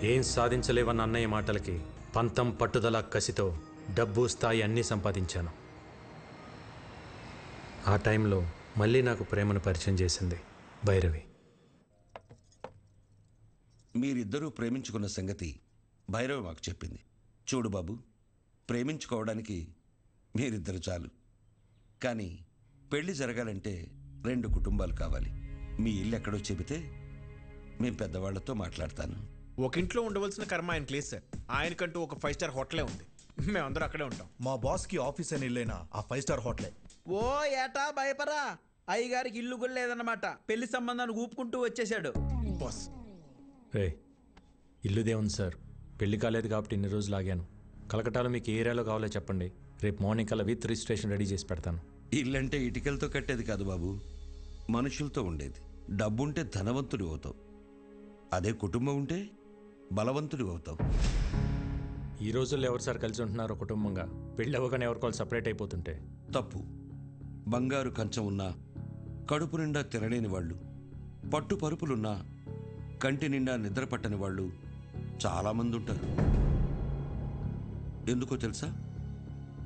ఏం సాధించలేవన్న అన్నయ్య మాటలకి పంతం పట్టుదల కసితో డబ్బు స్థాయి అన్నీ సంపాదించాను. ఆ టైంలో మళ్ళీ నాకు ప్రేమను పరిచయం చేసింది భైరవి. మీరిద్దరూ ప్రేమించుకున్న సంగతి భైరవి మాకు చెప్పింది. చూడు బాబు, ప్రేమించుకోవడానికి మీరిద్దరు చాలు, కానీ పెళ్లి జరగాలంటే 2 కుటుంబాలు కావాలి. మీ ఇల్లు ఎక్కడో చెబితే మేము పెద్దవాళ్లతో మాట్లాడతాను. ఒక ఇంట్లో ఉండవలసిన కర్మ ఆయనకి లేదు సార్. ఆయనకంటూ ఒక 5 స్టార్ హోటలే ఉంది. మేమందరూ అక్కడే ఉంటాం. మా బాస్కి ఆఫీస్ అని ఇల్లైనా ఆ 5 స్టార్ హోటలే. ఓ ఏటా భయపరా, అయ్యగారికి ఇల్లు కూడా లేదన్నమాట. పెళ్లి సంబంధాన్ని ఊపుకుంటూ వచ్చేసాడు. బాస్, రే, ఇల్లుదే ఉంది సార్. పెళ్లి కాలేదు కాబట్టి ఇన్ని రోజులు ఆగాను. కలకటాలో మీకు ఏ ఏరియాలో కావాలో చెప్పండి. రేపు మార్నింగ్ కల్లా విత్ రిజిస్ట్రేషన్ రెడీ చేసి పెడతాను. ఇల్లంటే ఇటుకలతో కట్టేది కాదు బాబు, మనుషులతో ఉండేది. డబ్బుంటే ధనవంతుడు అవుతావు, అదే కుటుంబం ఉంటే బలవంతుడు అవుతావు. ఈ రోజుల్లో ఎవరు సార్ కలిసి ఉంటున్నారో కుటుంబంగా? పెళ్ళి అవ్వగానే ఎవరికోవాలి సపరేట్ అయిపోతుంటే తప్పు. బంగారు కంచం ఉన్నా కడుపు నిండా తినలేని వాళ్ళు, పట్టు పరుపులున్నా కంటి నిండా నిద్ర పట్టని వాళ్ళు చాలామంది ఉంటారు. ఎందుకో తెలుసా?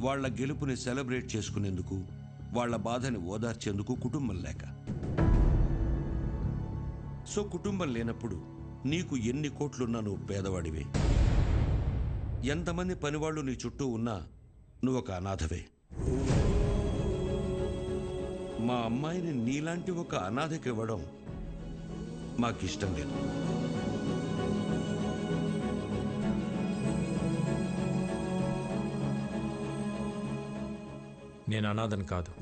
వాళ్ళ గెలుపుని సెలబ్రేట్ చేసుకునేందుకు, వాళ్ళ బాధని ఓదార్చేందుకు కుటుంబం లేక. సో కుటుంబం లేనప్పుడు నీకు ఎన్ని కోట్లున్నా నువ్వు పేదవాడివే. ఎంతమంది పనివాళ్ళు నీ చుట్టూ ఉన్నా నువ్వు ఒక అనాథవే. మా అమ్మాయిని నీలాంటి ఒక అనాథకి ఇవ్వడం మాకిష్టం లేదు. నేను అనాథని కాదు,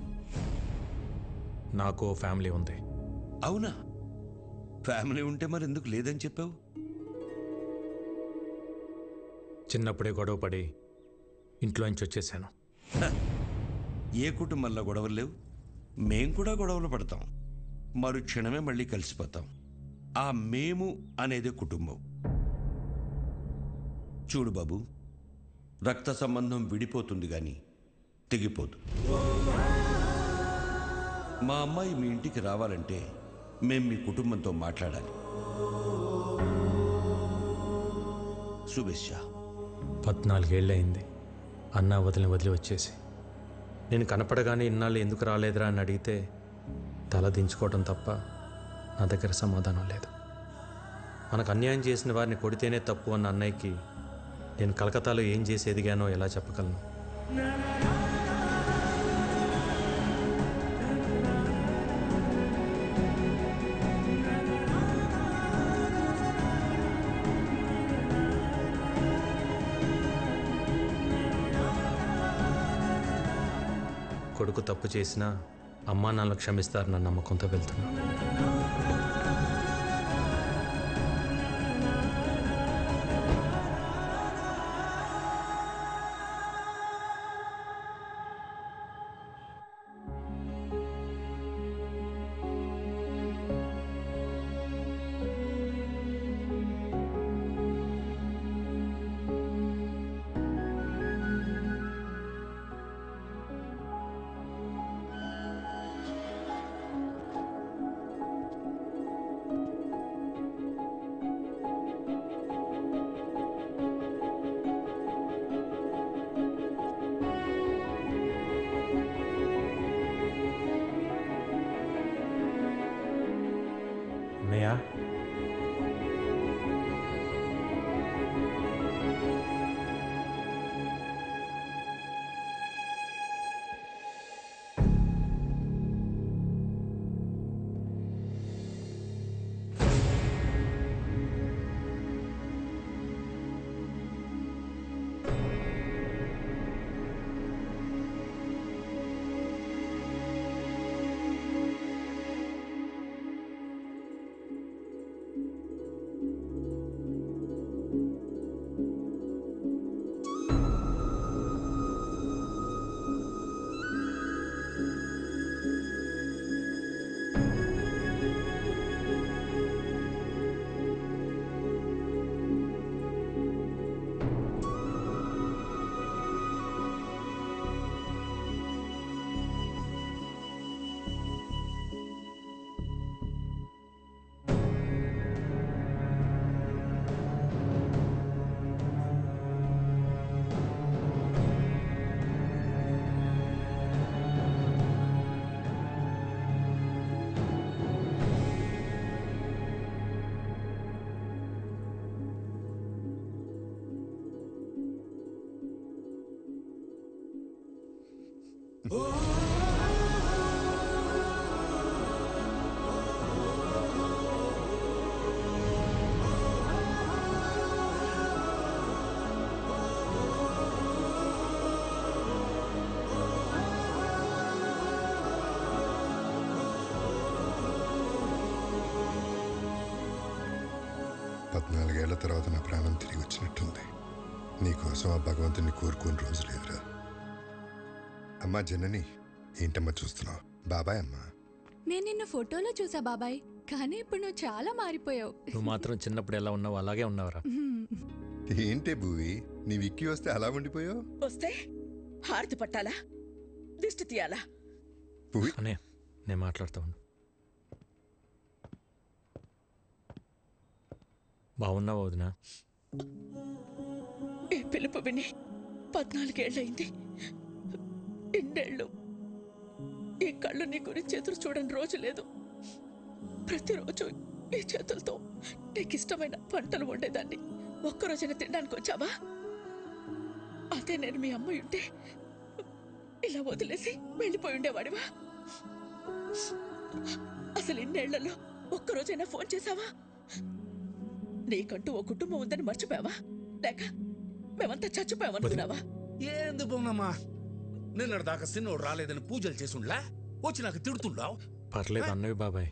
నాకు ఫ్యామిలీ ఉంది. అవునా? ఫ్యామిలీ ఉంటే మరి ఎందుకు లేదని చెప్పావు? చిన్నప్పుడే గొడవ పడి ఇంట్లోంచి వచ్చేసాను. ఏ కుటుంబంలో గొడవలు లేవు? మేం కూడా గొడవలు పడతాం, మరుక్షణమే మళ్ళీ కలిసిపోతాం. ఆ మేము అనేది కుటుంబం. చూడు బాబు, రక్త సంబంధం విడిపోతుంది కానీ తెగిపోదు. మా అమ్మాయి మీ ఇంటికి రావాలంటే మేం మీ కుటుంబంతో మాట్లాడాలి. శుభేచ్ఛ. 14 ఏళ్ళయింది అన్న వదిలి వచ్చేసి. నేను కనపడగానే ఇన్నాళ్ళు ఎందుకు రాలేదురా అని అడిగితే తల దించుకోవటం తప్ప నా దగ్గర సమాధానం లేదు. మనకు అన్యాయం చేసిన వారిని కొడితేనే తప్పు అన్న అన్నయ్యకి నేను కలకత్తాలో ఏం చేసి ఎదిగానో ఎలా చెప్పగలను? కొడుకు తప్పు చేసినా అమ్మా నాన్నలు క్షమిస్తారన్న నమ్మకంతో వెళ్తున్నా. అన్నయ్య, పద్నాలుగేళ్ల తర్వాత నా ప్రాణం తిరిగి వచ్చినట్టుంది. నీకోసం ఆ భగవంతుని కోరుకోని రోజు లేదురా. అమ్మా జనని, ఏంటమ్మా చూస్తున్నావు? బాబాయ్ అమ్మా. నేను నిన్ను ఫోటోలో చూసా బాబాయ్, కానీ ఇప్పుడు నువ్వు చాలా మారిపోయావు. నువ్వు మాత్రం చిన్నప్పుడు ఎలా ఉన్నావు అలాగే ఉన్నావురా. ఏంటే భూవి, నీ విక్కీ వస్తే అలా ఉండిపోయావు? వస్తే హారతి పట్టాలా, దిష్టి తీయాలా? భూవి అనే నేను మాట్లాడుతూ ఉండు. బాగున్నావు వదినా? ఈ పిలుపు విని 14 ఏళ్ళయింది. ఇన్నేళ్ళు ఈ కళ్ళు నీ గురించి ఎదురు చూడని రోజు లేదు. ప్రతిరోజు ఈ చేతులతో నీకు ఇష్టమైన వంటలు వండేదాన్ని. ఒక్కరోజైనా తినడానికి వచ్చావా? అదే నేను మీ అమ్మాయి ఉంటే ఇలా వదిలేసి వెళ్ళిపోయి ఉండేవాడివా? అసలు ఇన్నేళ్లలో ఒక్కరోజైనా ఫోన్ చేశావా? నీకంటూ ఓ కుటుంబం ఉందని మర్చిపోయావా? లేక మేమంతా చచ్చిపోయామనుకున్నావా? ఏంది బొమ్మమ్మా, నిన్నటి దాకా సిన్నోడు రాలేదని పూజలు చేసుండ్లా వచ్చి నాకు తిడుతుండావు. పర్లేదు అన్నవి బాబాయ్.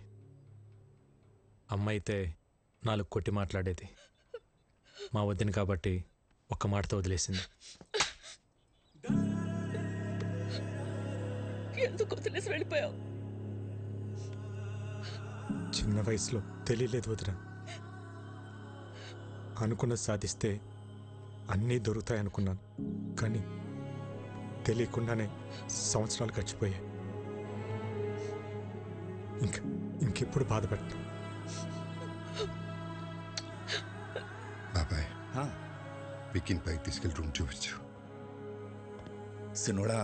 అమ్మ అయితే 4 కొట్టి మాట్లాడేది. మా వద్దని కాబట్టి ఒక్క మాటతో వదిలేసింది. ఎందుకు వదిలేసి వెళ్ళిపోయావు? చిన్న వయసులో తెలియలేదు వదిన. అనుకున్నది సాధిస్తే అన్నీ దొరుకుతాయనుకున్నాను, కానీ తెలియకుండానే సంవత్సరాలు గడిచిపోయాయి. ఇంకెప్పుడు బాధపడతాను. బాబాయ్, విక్కీని పైకి తీసుకెళ్ళి రూమ్ చూపించు. సిన్నోడా,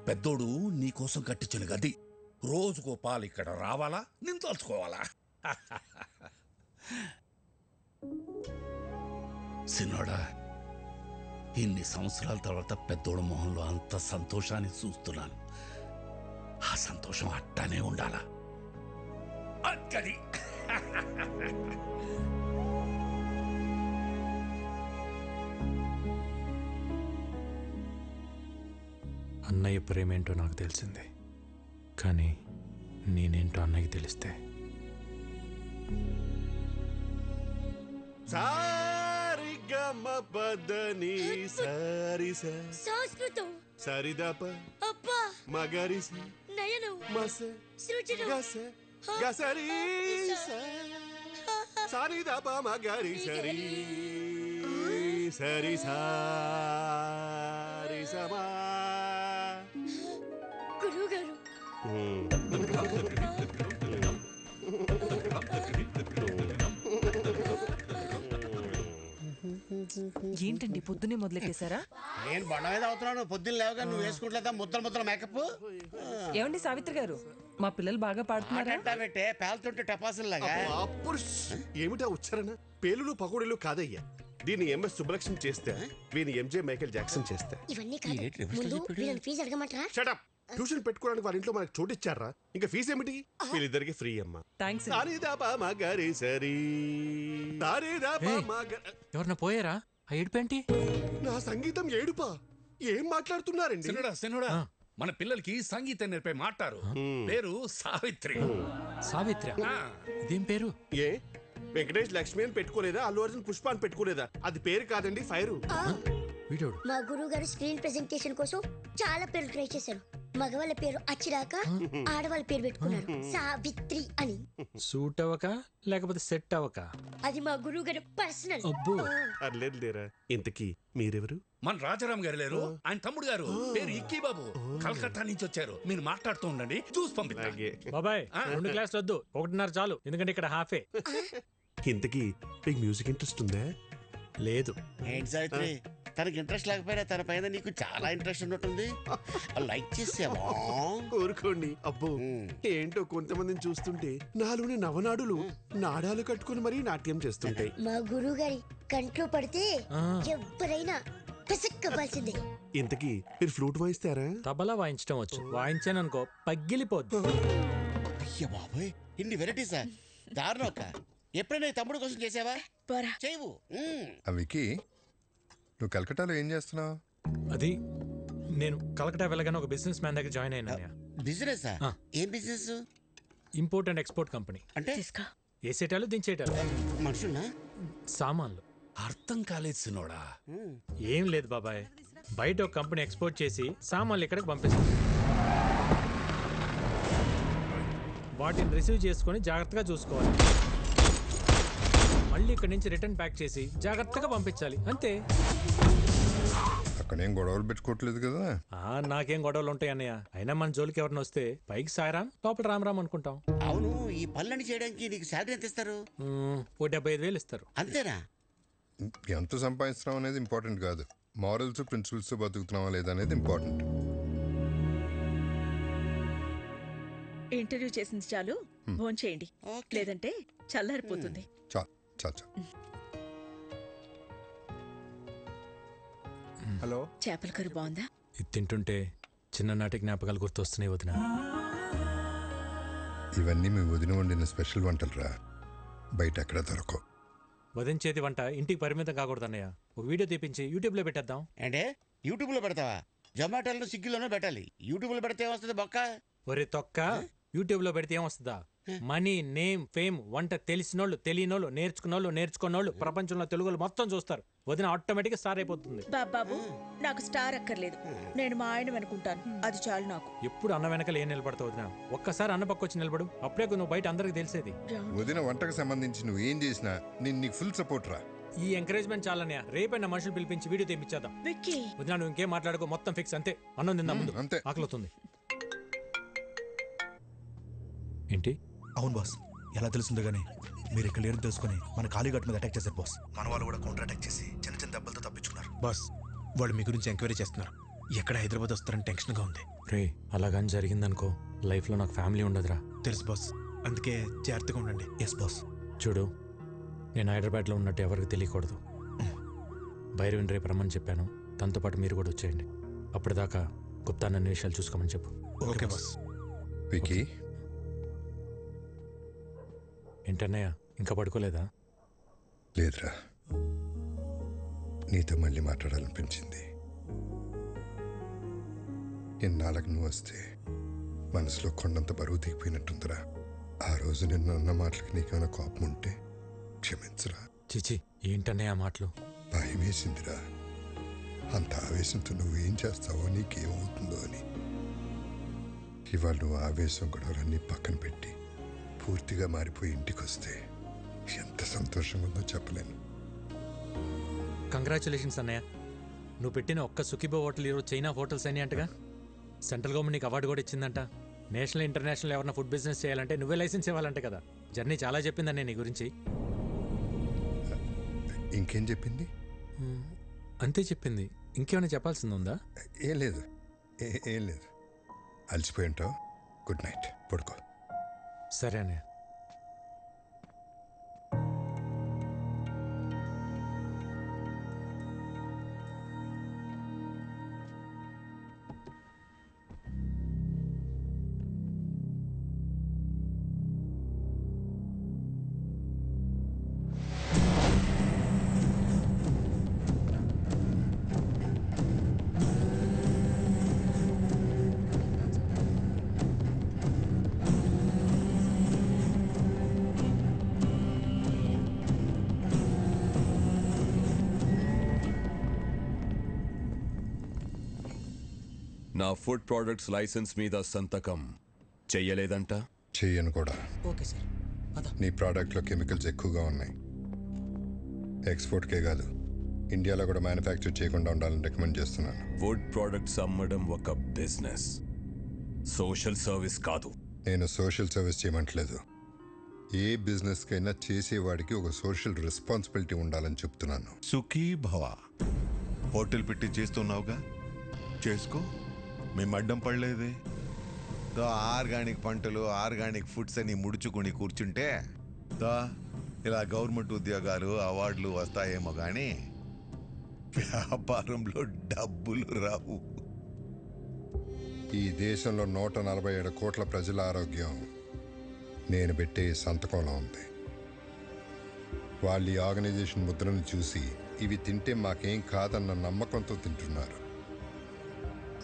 పెద్దోడు నీకోసం కట్టించిన గది. రోజుకో పాలు ఇక్కడ రావాలా, నేను తలుచుకోవాలా? సిన్నోడా, ఇన్ని సంవత్సరాల తర్వాత పెద్దోడు మొహంలో అంత సంతోషాన్ని చూస్తున్నాను. ఆ సంతోషం అట్టానే ఉండాలా. అక్కడి అన్నయ్య ప్రేమేంటో నాకు తెలిసింది, కానీ నేనేంటో అన్నయ్యకి తెలిస్తే సంస్కృతం సరిదప అబ్బా మగరిసి నయను మస సృజన గస గసరి సరిదప మగరి సరి సరి సారి సమా. గురువు గారు ఏంటండి పొద్దునే మొదలెట్టేశారా? నేను బండ మీద అవుతున్నాను. పొద్దున్న లేవగా నువ్వు వేసుకుంటా ముద్దల మేకప్. ఏమండి సావిత్రి గారు, మా పిల్లలు బాగా పాడుతున్నారా? పెట్టే పేలుతుంటే టపాసుల్లాగా. అప్పుడు ఏమిటా ఉచ్చారణ? పేలులు పకోడీలు కాదయ్యా. దీన్ని ఎంఎస్ సుబ్బలక్ష్మి చేస్తే, వీని ఎంజే మైకేల్ జాక్సన్ చేస్తే. ఇవన్నీ కాదు, ముందు వీళ్ళని ఫీజు అడగమంటారా? షటప్. ట్యూషన్ పెట్టుకోవడానికి వాళ్ళ ఇంట్లో మనకు చోటు ఇచ్చారా? ఇంకా ఫీజు ఏమిటి? వీళ్ళిద్దరికి ఫ్రీ అమ్మా. థ్యాంక్స్. ఎవరన్నా పోయారా? ఆ ఏడుపేంటి? నా సంగీతం ఏడుపా? ఏం మాట్లాడుతున్నారండి? సిన్నోడా, మన పిల్లలకి సంగీతం నేర్పే మాటారు. పేరు సావిత్రి. సావిత్రి? ఇదేం పేరు? ఏ వెంకటేష్ లక్ష్మి అని పెట్టుకోలేదా? అల్లు అర్జున్ పుష్ప అని పెట్టుకోలేదా? అది పేరు కాదండి, ఫైరు. వీడోడు మా గురువు గారు స్క్రీన్ ప్రెజెంటేషన్ కోసం చాలా పేర్లు ట్రై చేశారు. మగవాళ్ళ పేరు అచ్చిరాక ఆడవాళ్ళ పేరు పెట్టుకున్నారు సావిత్రి అని. సూట్ అవ్వక లేకపోతే సెట్ అవ్వక? అది మా గురువు గారు పర్సనల్. అబ్బో, అర్లేదు లేరా. ఇంతకీ మీరెవరు? మన రాజారాం గారు లేరు, ఆయన తమ్ముడు గారు. పేరు ఇక్కీ బాబు. కలకత్తా నుంచి వచ్చారు. మీరు మాట్లాడుతూ ఉండండి, చూసి పంపిస్తా. బాబాయ్ 2 క్లాసులు వద్దు, 1.5 చాలు, ఎందుకంటే ఇక్కడ హాఫే. ఇంతకీ మీకు మ్యూజిక్ ఇంట్రెస్ట్ ఉందా? లేదు. ఏంటి సావిత్రి, తనకి ఇంట్రెస్ట్ లేకపోయినా తన పైన నీకు చాలా ఇంట్రెస్ట్ ఉన్నట్టుంది. లైక్ చేసావా? కోరుకోండి. అబ్బో, ఏంటో కొంతమందిని చూస్తుంటే నాలోని నవనాడులు నాడాలు కట్టుకుని మరీ నాట్యం చేస్తుంటాయి. మా గురువు గారి కంట్లో పడితే ఎవరైనా పిసక్కవలసిందే. ఇంతకీ మీరు ఫ్లూట్ వాయిస్తారా? తబలా వాయించడం వచ్చు, వాయించాను అనుకో పగిలిపోద్దు. అయ్య బాబోయ్, ఇన్ని వెరైటీసా? దారుణం అక్క. ఎప్పుడైనా ఈ తమ్ముడు కోసం చేసావా? చేయవు. వికీ, నువ్వు కలకటాలో ఏం చేస్తున్నావు? అది నేను కలకటా వెళ్ళగానే ఒక బిజినెస్ మ్యాన్ దగ్గర జాయిన్ అయినా. బిజినెస్? ఏం business? Import and export company. అంటే వేసేటాలు దించేటాలు. మనుషున్నా? సామాన్లు. అర్థం కాలేదు సినోడా. ఏం లేదు బాబాయ్, బయట ఒక కంపెనీ ఎక్స్పోర్ట్ చేసి సామాన్లు ఇక్కడికి పంపిస్తుంది. వాటిని రిసీవ్ చేసుకొని జాగ్రత్తగా చూసుకోవాలి. మళ్ళీ ఇక్కడి నుంచి రిటర్న్ ప్యాక్ చేసి జాగ్రత్తగా పంపించాలి, అంతే. అక్కడేం గొడవలు పెట్టుకోవట్లేదు కదా? నాకేం గొడవలు ఉంటాయి అన్నయ్య. అయినా మన జోలికి ఎవరిని వస్తే పైకి సాయరాం, లోపల రామ్ అనుకుంటాం. అవును, ఈ పనులన్నీ చేయడానికి నీకు శాలరీ ఎంత ఇస్తారు? ఓ 75,000 ఇస్తారు. అంతేనా? ఎంత సంపాదిస్తున్నాం అనేది ఇంపార్టెంట్ కాదు, మారల్స్ ప్రిన్సిపల్స్ బతుకుతున్నావా లేదా అనేది ఇంపార్టెంట్. ఇంటర్వ్యూ చేసింది చాలు, ఫోన్ చేయండి, లేదంటే చల్లారిపోతుంది. హలో, చేపల కర్రీ బాగుందా? ఇది తింటుంటే చిన్ననాటి జ్ఞాపకాలు గుర్తొస్తున్నాయి వదిన. ఇవన్నీ మీ వదిన వండిన స్పెషల్ వంటలు రా, బయట ఎక్కడ దొరకవు. వదిన చేతి వంట ఇంటికి పరిమితం కాకూడదు అన్నయ్య. ఒక వీడియో తీపించి యూట్యూబ్లో పెట్టేద్దాం. అంటే యూట్యూబ్లో పెడతావా? జొమాటోలో, స్విగ్గీలోనో పెట్టాలి. యూట్యూబ్లో పెడితే ఏమొస్తుంది బొక్క? ఒరే తొక్క, యూట్యూబ్లో పెడితే ఏమొస్తుందా? మనీ, నేమ్, ఫేమ్, వంట తెలిసినోళ్ళు, తెలియనోళ్ళు, నేర్చుకున్నోళ్ళు, ప్రపంచంలో తెలుగులు మొత్తం చూస్తారు. వదిన ఆటోమేటిక్గా స్టార్ అయిపోతుంది. బాబు, నాకు స్టార్ అక్కర్లేదు, నేను మా ఆయన అనుకుంటాను, అది చాలు నాకు. ఎప్పుడు అన్న వెనకాల ఏం నిలబడతావు వదిన? ఒక్కసారి అన్న పక్క వచ్చి నిలబడు, అప్పుడే నువ్వు బయట అందరికి తెలిసేది. వదిన వంటకు సంబంధించి నువ్వు ఏం చేసినా నేను నీకు ఫుల్ సపోర్ట్ రా. ఈ ఎంకరేజ్మెంట్ చాలన్నయ్య. రేపైనా మనుషులు పిలిపించి వీడియో తెప్పించేద్దాం. వదిన నువ్వు ఇంకేం మాట్లాడుకో, మొత్తం ఫిక్స్, అంతే. అన్నం తిందా ముందు, అంతే. ఆకలితుంది. ఏంటి? అవును బాస్, ఎలా తెలుస్తుందో గానీ మీరు ఇక్కడ లేరు తెలుసుకుని మన కాళీఘాట్ మీద అటాక్ చేశారు బాస్. మన వాళ్ళు కూడా కౌంటర్ అటాక్ చేసి చిన్న చిన్న దెబ్బలతో తప్పించుకున్నారు. బాస్, వాళ్ళు మీ గురించి ఎంక్వైరీ చేస్తున్నారు. ఎక్కడ హైదరాబాద్ వస్తారని టెన్షన్గా ఉంది. రే, అలాగని జరిగిందనుకో లైఫ్లో నాకు ఫ్యామిలీ ఉండదురా. తెలుసు బాస్, అందుకే జాగ్రత్తగా ఉండండి. Yes boss. చూడు, నేను హైదరాబాద్లో ఉన్నట్టు ఎవరికి తెలియకూడదు. భైరవిని రేపు రమ్మని చెప్పాను, తనతో పాటు మీరు కూడా వచ్చేయండి. అప్పటిదాకా గుప్తా నన్ను విషయాలు చూసుకోమని చెప్పు. Okay boss. వికీ, ఏంటన్నయ్య, ఇంకా పడుకోలేదా? లేదురా, నీతో మళ్ళీ మాట్లాడాలనిపించింది. ఎన్నాళ్ళకు నువ్వు వస్తే మనసులో కొండంత బరువు దిగిపోయినట్టుందిరా. ఆ రోజు నిన్ను అన్న మాటలకి నీకేమైనా కోపం ఉంటే క్షమించరా. చిచి, ఏంటన్నయ్య ఆ మాటలు? భయం వేసిందిరా, అంత ఆవేశంతో నువ్వేం చేస్తావో, నీకేమవుతుందో అని. ఇవాళ నువ్వు ఆవేశం గొడవలన్నీ పక్కన పెట్టి పూర్తిగా మారిపోయి ఇంటికి వస్తే ఎంత సంతోషంగా ఉందో చెప్పలేను. కంగ్రాచులేషన్స్ అన్నయ్య. నువ్వు పెట్టిన ఒక్క సుఖీబో హోటల్ ఈరోజు చైనా హోటల్స్ అని అంటగా. సెంట్రల్ గవర్నమెంట్ నీకు అవార్డు కూడా ఇచ్చిందంట. నేషనల్ ఇంటర్నేషనల్ ఎవరైనా ఫుడ్ బిజినెస్ చేయాలంటే నువ్వే లైసెన్స్ ఇవ్వాలంటే కదా. జర్నీ చాలా చెప్పిందన్న నీ గురించి. ఇంకేం చెప్పింది? అంతే చెప్పింది, ఇంకేమైనా చెప్పాల్సింది ఉందా? ఏం లేదు, ఏం లేదు. అలసిపోయి ఉంటావు. గుడ్ నైట్, పడుకో. సరే అన్నయ్య. నా ఫుడ్ ప్రొడక్ట్స్ లైసెన్స్ మీద సంతకం చెయ్యలేదంట? చెయ్యను కూడా. Okay sir. నీ ప్రోడక్ట్లో కెమికల్స్ ఎక్కువగా ఉన్నాయి. ఎక్స్పోర్ట్కే కాదు, ఇండియాలో కూడా మ్యానుఫ్యాక్చర్ చేయకుండా ఉండాలని రికమెండ్ చేస్తున్నాను. ఫుడ్ ప్రొడక్ట్స్ అమ్మడం ఒక బిజినెస్, సోషల్ సర్వీస్ కాదు. నేను సోషల్ సర్వీస్ చేయమంటలేదు. ఏ బిజినెస్కైనా చేసేవాడికి ఒక సోషల్ రెస్పాన్సిబిలిటీ ఉండాలని చెప్తున్నాను. సుఖీ భవ. హోటల్ పెట్టి చేస్తున్నావుగా, చేసుకో. మేము అడ్డం పడలేదే. ఆర్గానిక్ పంటలు, ఆర్గానిక్ ఫుడ్స్ అని ముడుచుకుని కూర్చుంటే ఇలా గవర్నమెంట్ ఉద్యోగాలు, అవార్డులు వస్తాయేమో కానీ వ్యాపారంలో డబ్బులు రావు. ఈ దేశంలో 147 కోట్ల ప్రజల ఆరోగ్యం నేను పెట్టే సంతకంలో ఉంది. వాళ్ళు ఈ ఆర్గనైజేషన్ ముద్రను చూసి ఇవి తింటే మాకేం కాదన్న నమ్మకంతో తింటున్నారు.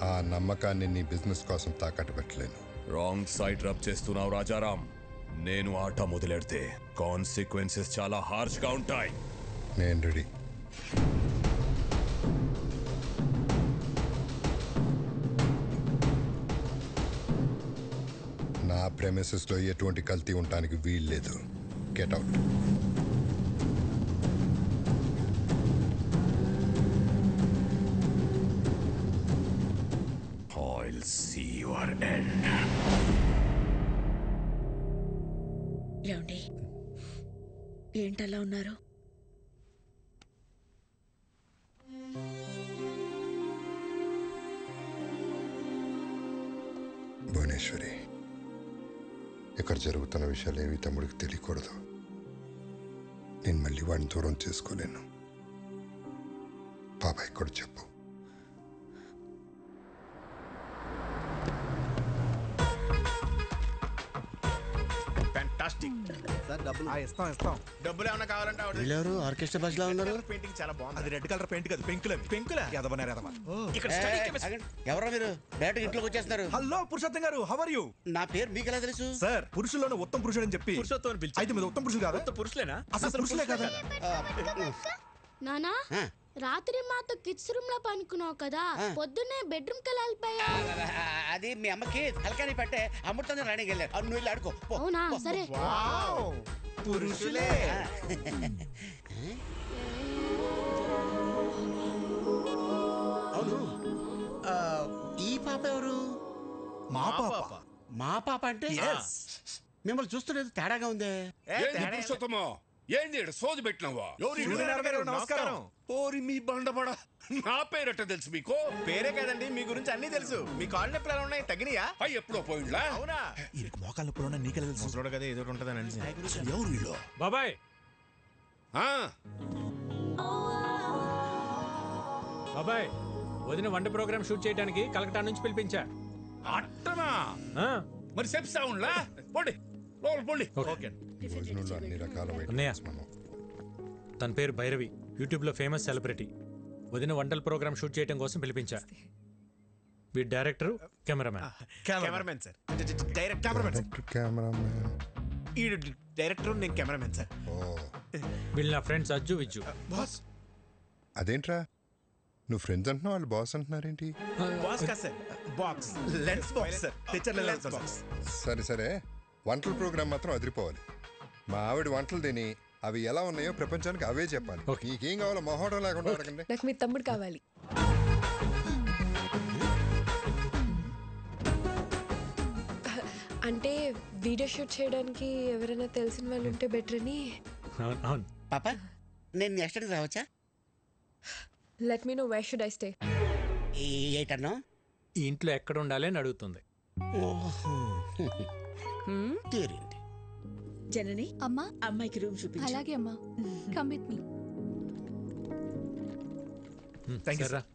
ఆ నమ్మకాన్ని నీ బిజినెస్ కోసం తాకట్టు పెట్టలేను. రాంగ్ సైడ్ రబ్ చేస్తున్నావు రాజారాం. నేను ఆట మొదలెడితే కాన్సిక్వెన్సెస్ చాలా హార్ష్గా ఉంటాయి. నేను రెడీ. నా ప్రెమిసెస్లో ఎటువంటి కల్తీ ఉండడానికి వీల్లేదు. Get out. I'll see your end. ఏమండి ఏంటలా ఉన్నారు? భువనేశ్వరి, ఇక్కడ జరుగుతున్న విషయాలు ఏవి తమ్ముడికి తెలియకూడదు. నేను మళ్ళీ వాడిని దూరం చేసుకోలేను. బాబాయ్ కూడా చెప్పు. ఫ్యాంటాస్టిక్ సార్ డబ్బులు ఇస్తాం. డబ్బులు ఏమైనా కావాలంటే వీళ్ళెవరు ఆర్కెస్ట్రా బస్సులో ఉన్నారు? పెయింటింగ్ చాలా బాగుంది. అది రెడ్ కలర్ పెయింట్ కాదు, పెంకులు. పెంకులా? ఇక్కడ study chemistry. ఎవరో మీరు డైరెక్ట్ ఇంట్లోకి వచ్చేస్తున్నారు. హలో పురుషోత్తం గారు, హౌ ఆర్ యు? నా పేరు మీకు ఎలా తెలుసు? సార్ పురుషుల్లోనే ఉత్తమ పురుషుడు అని చెప్పి పురుషోత్తం అని పిలిచి. అయితే మీరు ఉత్తమ పురుషులు కాదా? ఉత్త పురుషులేనా? అసలు పురుషులే కదా? నానా రాత్రి మాతో కిడ్స్ రూమ్ లో పనుకున్నావు కదా, పొద్దున్నే బెడ్రూమ్ కి వెళ్ళిపోయా. అది మీ అమ్మకి తలకాని పట్టే అమృతంగా రాణికి వెళ్ళారు. నువ్వు వెళ్ళి ఆడుకో. అవునా? సరే. పురుషులే. అవును, ఈ పాప ఎవరు? మా పాప. మా పాప అంటే మిమ్మల్ని చూస్తున్నది తేడాగా ఉందే. పురుషోత్తమో ఏంది సోది పెట్టినావా? నమస్కారం. ఓరి మీ బండబడ, నా పేరట తెలుసు మీకు? పేరే కదండి, మీ గురించి అన్ని తెలుసు. మీ కాళ్ళు నొప్పులు ఎలా ఉన్నాయి? తగ్గినాయా? అవి ఎప్పుడో పోయిండ్లా? అవునా? ఈయనకి మోకాళ్ళ నొప్పులు ఉన్నా నీకెలా తెలుసు? ముసలోడు కదా ఏదో ఉంటుందని అనిసి. ఎవరు వీళ్ళు? బాబాయ్ ఆ, బాబాయ్, వదిన వంట ప్రోగ్రామ్ షూట్ చేయడానికి కలకటా నుంచి పిలిపించా. అట్టనా? ఆ, మరి చెప్తా ఉండ్లా? పోండి లోపల పోండి. ఓకే. ఈ రోజుల్లో అన్ని రకాల అన్నయ్య. వైటమిన్స్ మనం. తన పేరు భైరవి, యూట్యూబ్లో ఫేమస్ సెలబ్రిటీ. వదిన వంటల ప్రోగ్రామ్ షూట్ చేయడం కోసం పిలిపించా. వీడి director, cameraman. Cameramen sir. Direct cameramen. Cameraman. ఈ డైరెక్టర్, నేను కెమెరామెన్ సార్. వీళ్ళు నా ఫ్రెండ్స్ అజ్జు విజ్జు. బాస్. అదేంట్రా నువ్వు ఫ్రెండ్స్ అంటున్నావు, వాళ్ళు బాస్ అంటున్నారేంటి? బాస్ కా sir? Box lens box sir. తెచ్చర్ లెన్స్ బాక్స్. సరే సరే, వంటల ప్రోగ్రామ్ మాత్రం అదిరిపోవాలి. మా ఆవిడ వంటలు తిని అవి ఎలా ఉన్నాయో ప్రపంచానికి అవే చెప్పాలి. నీకేం కావాలో మొహోటం లేకుండా అడగండి. నాకు మీ తమ్ముడు కావాలి. అంటే వీడియో షూట్ చేయడానికి ఎవరైనా తెలిసిన వాళ్ళు ఉంటే బెటర్ అని. అవును. పాప, నేను నెక్స్ట్ టైం రావచ్చా? Let me know where should I stay. ఏటన్నా? ఈ ఇంట్లో ఎక్కడ ఉండాలి అని అడుగుతుంది. తీరింది. జనని అమ్మా, అమ్మాయికి రూమ్ చూపించు. అలాగే అమ్మా. Come with me.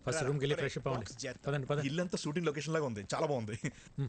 ఫస్ట్ రూమ్కి వెళ్ళి ఫ్రెష్ అప్ అవ్వండి. పదండి. ఇల్లంతా షూటింగ్ లొకేషన్ లాగా ఉంది, చాలా బాగుంది.